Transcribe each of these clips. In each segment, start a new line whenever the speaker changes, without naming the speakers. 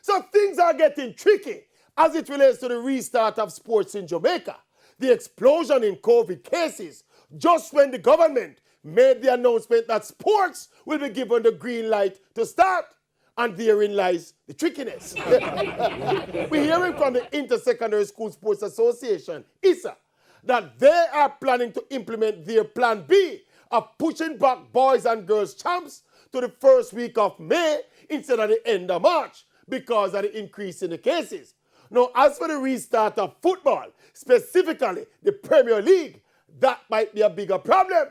So things are getting tricky as it relates to the restart of sports in Jamaica. The explosion in COVID cases just when the government made the announcement that sports will be given the green light to start. And therein lies the trickiness. We're hearing from the Intersecondary School Sports Association, ISA, that they are planning to implement their plan B of pushing back boys and girls champs to the first week of May instead of the end of March because of the increase in the cases. Now, as for the restart of football, specifically the Premier League, that might be a bigger problem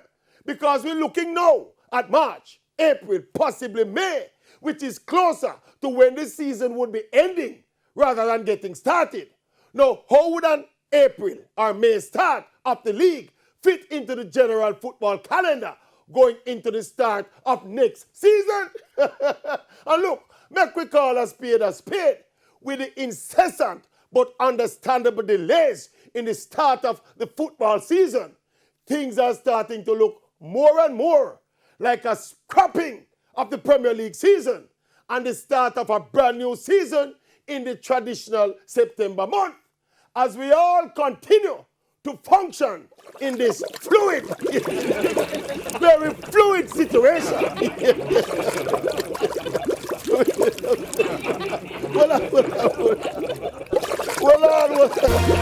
because we're looking now at March, April, possibly May, which is closer to when the season would be ending rather than getting started. Now, how would an April or May start of the league fit into the general football calendar going into the start of next season? And look, make we call a spade with the incessant but understandable delays in the start of the football season. Things are starting to look more and more like a scrapping of the Premier League season and the start of a brand new season in the traditional September month as we all continue to function in this fluid, very fluid situation. Well on.